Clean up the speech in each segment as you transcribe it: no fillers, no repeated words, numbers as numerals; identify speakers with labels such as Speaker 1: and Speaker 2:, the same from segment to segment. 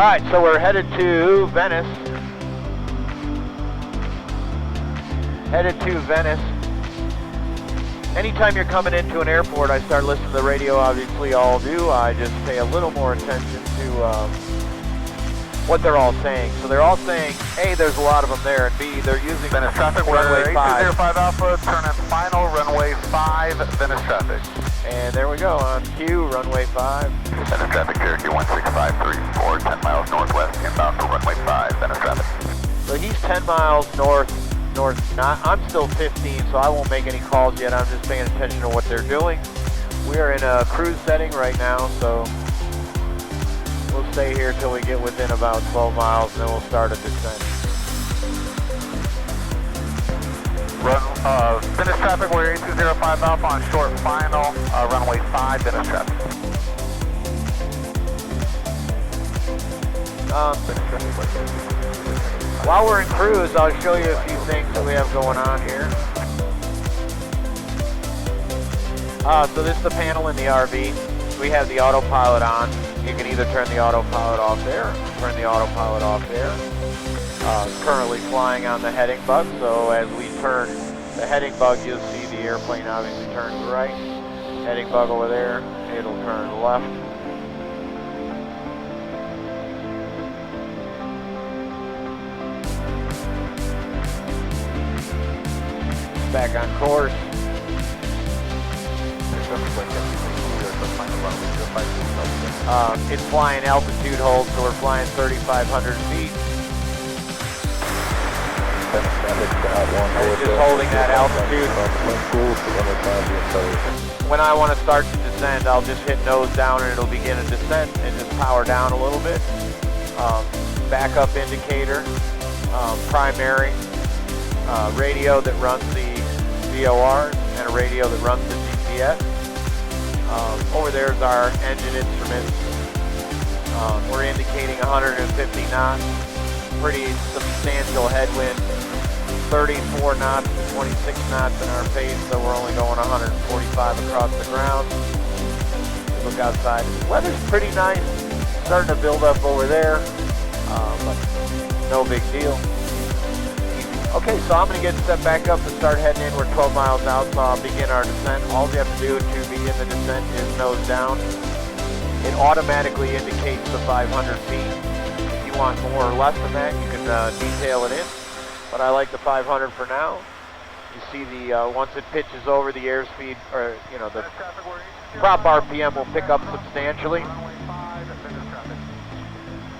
Speaker 1: Alright, so we're headed to Venice. Anytime you're coming into an airport, I start listening to the radio, obviously all do. I just pay a little more attention to what they're all saying. So they're all saying, A, there's a lot of them there, and B, they're using
Speaker 2: Venice traffic,
Speaker 1: runway 5.
Speaker 2: 8205 Alpha, turn in final, runway 5, Venice traffic.
Speaker 1: And there we go, on cue, runway 5.
Speaker 2: Venice traffic, Cherokee 16534, 10 miles northwest, inbound for runway 5, Venice traffic.
Speaker 1: So he's 10 miles north. I'm still 15, so I won't make any calls yet. I'm just paying attention to what they're doing. We are in a cruise setting right now, so we'll stay here till we get within about 12 miles, and then we'll start a descent.
Speaker 2: Venice traffic, we're 8205 Alpha on short final, runway 5, Venice traffic.
Speaker 1: While we're in cruise, I'll show you a few things that we have going on here. So this is the panel in the RV. We have the autopilot on. You can either turn the autopilot off there, or turn the autopilot off there. Currently flying on the heading bug, so as we turn the heading bug, you'll see the airplane obviously turns right. Heading bug over there, it'll turn left. Back on course. It's flying altitude hold, so we're flying 3,500 feet. Just holding that altitude. When I want to start to descend, I'll just hit nose down and it'll begin a descent and just power down a little bit. Backup indicator, primary, radio that runs the VORs, and a radio that runs the GPS. Over there is our engine instruments. We're indicating 150 knots, pretty substantial headwind, 34 knots to 26 knots in our pace, so we're only going 145 across the ground. Look outside. The weather's pretty nice, starting to build up over there, but no big deal. Okay, so I'm going to get set back up and start heading in. We're 12 miles out, so I'll begin our descent. All you have to do to begin the descent is nose down. It automatically indicates the 500 feet. If you want more or less than that, you can detail it in. But I like the 500 for now. You see the once it pitches over, the airspeed, or the prop RPM will pick up substantially.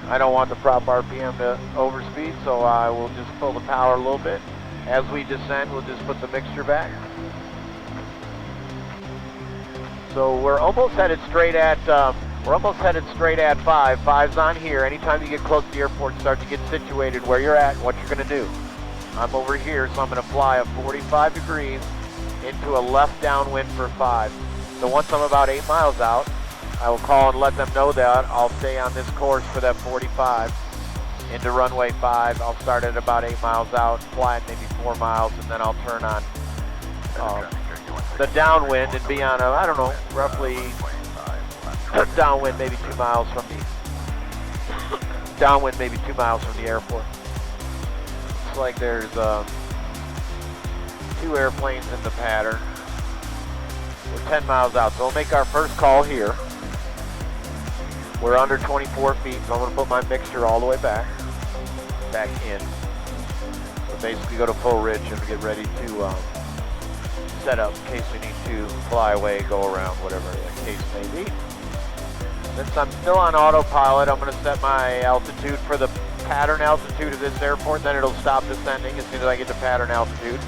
Speaker 1: I don't want the prop RPM to overspeed, so I will just pull the power a little bit. As we descend, we'll just put the mixture back. So we're almost headed straight at 5. 5's on here. Anytime you get close to the airport, start to get situated where you're at and what you're going to do. I'm over here, so I'm going to fly a 45 degrees into a left downwind for 5. So once I'm about 8 miles out, I will call and let them know that I'll stay on this course for that 45 into runway 5. I'll start at about 8 miles out, fly at maybe 4 miles, and then I'll turn on the downwind and be on I don't know, roughly downwind maybe 2 miles from the airport. Looks like there's 2 airplanes in the pattern. We're 10 miles out, so we'll make our first call here. We're under 24 feet, so I'm going to put my mixture all the way back in. So basically go to full ridge and get ready to set up in case we need to fly away, go around, whatever the case may be. Since I'm still on autopilot, I'm going to set my altitude for the pattern altitude of this airport, then it'll stop descending as soon as I get to pattern altitude.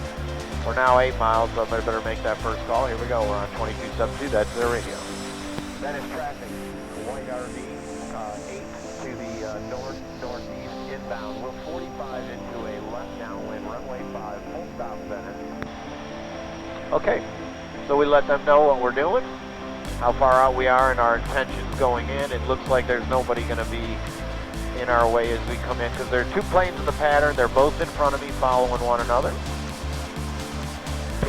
Speaker 1: We're now 8 miles, so I better make that first call. Here we go, we're on 2272, that's their radio. Venice traffic, white RV, 8 to the northeast inbound. We're 45 into a left downwind, runway 5, full stop Venice. Okay, so we let them know what we're doing, how far out we are, and our intentions going in. It looks like there's nobody going to be in our way as we come in, because there are 2 planes in the pattern. They're both in front of me, following one another.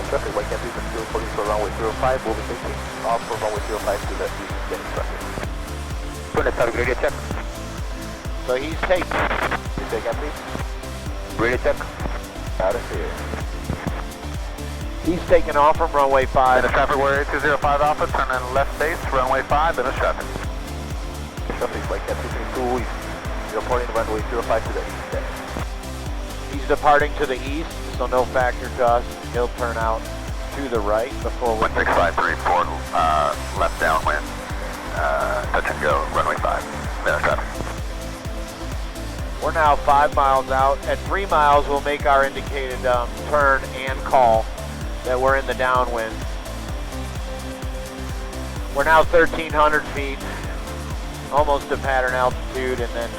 Speaker 2: Traffic, white Yankee, police for runway 05, moving 15, off for runway 05 to the east, Venice traffic. Venice traffic, radio check.
Speaker 1: So he's taking.
Speaker 2: Take that, please. Radio check. Out of here.
Speaker 1: He's taking off from runway 5.
Speaker 2: Venice traffic, Warrior 205 Alpha, turn in left base, runway 5, Venice traffic. Traffic, flight Cat 232 east. Reporting runway 05 to the east.
Speaker 1: He's departing to the east, so no factor to us. He'll turn out to the right before we...
Speaker 2: 16534, left downwind, touch and go, runway 5, Venice traffic.
Speaker 1: We're now 5 miles out. At 3 miles, we'll make our indicated turn and call that we're in the downwind. We're now 1,300 feet, almost to pattern altitude, and then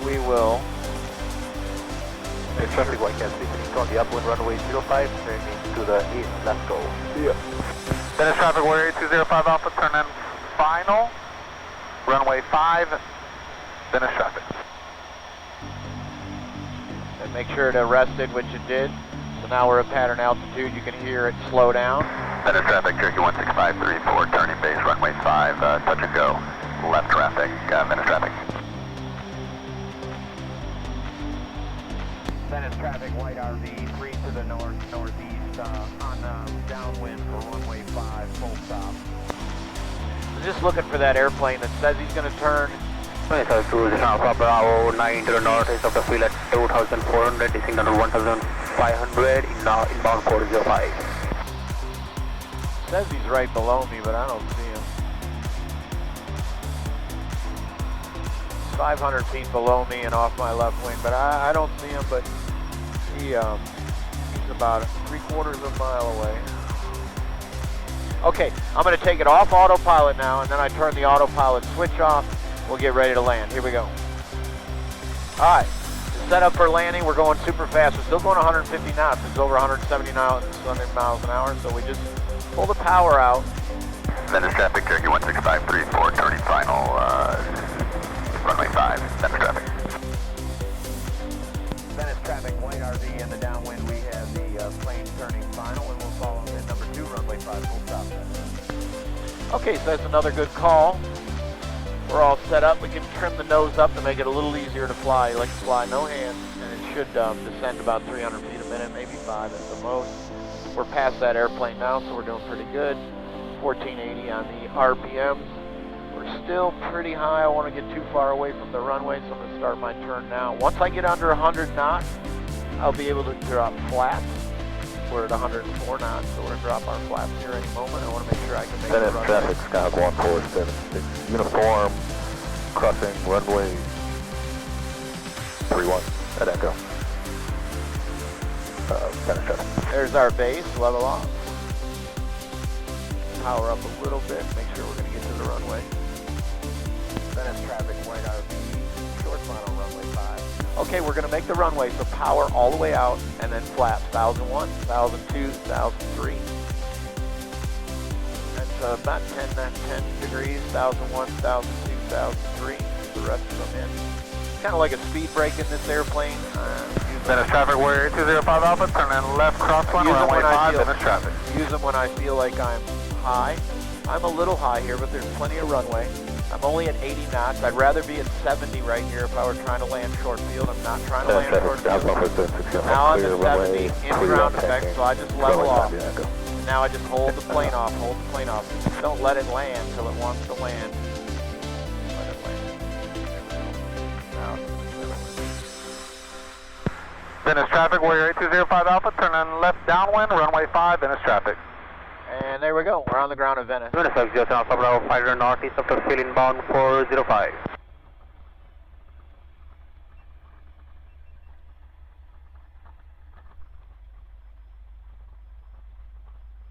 Speaker 1: we will...
Speaker 2: It's traffic, White Cat 332 on the upwind runway 05, turning to the east, let's go. Yeah. Venice traffic, Warrior 205 Alpha, turn in final, runway 5, Venice traffic.
Speaker 1: And make sure it arrested, which it did. So now we're at pattern altitude. You can hear it slow down.
Speaker 2: Venice traffic, Cherokee 16534, turning base, runway 5, touch and go, left traffic, Venice traffic.
Speaker 1: Venice traffic, white RV, 3 to the northeast on downwind for runway 5, full stop. I'm just looking for that airplane that says he's going to turn.
Speaker 2: Venice traffic, Alpha Bravo 9 to the northeast of the field at 2,400, descending under 1,500, inbound 405.
Speaker 1: Says he's right below me, but I don't see him. 500 feet below me and off my left wing, but I don't see him, but he's about 3/4 of a mile away. Okay, I'm going to take it off autopilot now, and then I turn the autopilot switch off. We'll get ready to land. Here we go. All right, set up for landing. We're going super fast. We're still going 150 knots. It's over 170 miles an hour, so we just pull the power out.
Speaker 2: Venice traffic, Cherokee 16534, turning final, runway 5, Venice traffic.
Speaker 1: Venice traffic, white RV in the downwind. We have the plane turning final, and we'll follow in number 2, runway 5, full stop. Okay, so that's another good call. We're all set up. We can trim the nose up to make it a little easier to fly. You like to fly no hands, and it should descend about 300 feet a minute, maybe 5 at the most. We're past that airplane now, so we're doing pretty good. 1480 on the RPMs. We're still pretty high. I want to get too far away from the runway, so I'm going to start my turn now. Once I get under 100 knots, I'll be able to drop flaps. We're at 104 knots, so we're going to drop our flaps here any moment. I want to make sure I can make
Speaker 2: Venice
Speaker 1: the runway.
Speaker 2: traffic, Skyhawk 1476, uniform, crossing runway 31 at Echo. Venice traffic.
Speaker 1: There's our base, level off. Power up a little bit, make sure we're going to get to the runway. Venice traffic, white RV, short final, runway 5. Okay, we're going to make the runway, so power all the way out, and then flaps, 1001, 1002, 1003. That's about 10 degrees, 1001, 1002, 1003. The rest of them in. Kind of like a speed brake in this airplane.
Speaker 2: Venice traffic, Warrior 205 Alpha, turn in left crosswind, runway 5, Venice traffic.
Speaker 1: Use them when I feel like I'm high. I'm a little high here, but there's plenty of runway. I'm only at 80 knots. I'd rather be at 70 right here if I were trying to land short field. I'm not trying to land short field. Now I'm at 70 in ground effect, so I just level off. And now I just hold the plane off, Don't let it land till it wants to land. Let it land. Now,
Speaker 2: Venice traffic, Warrior 205 Alpha, turn in left downwind, runway 5, Venice traffic.
Speaker 1: and there we go. We're on the ground in Venice.
Speaker 2: Venice, Alpha Bravo 5 northeast of the field, inbound 405.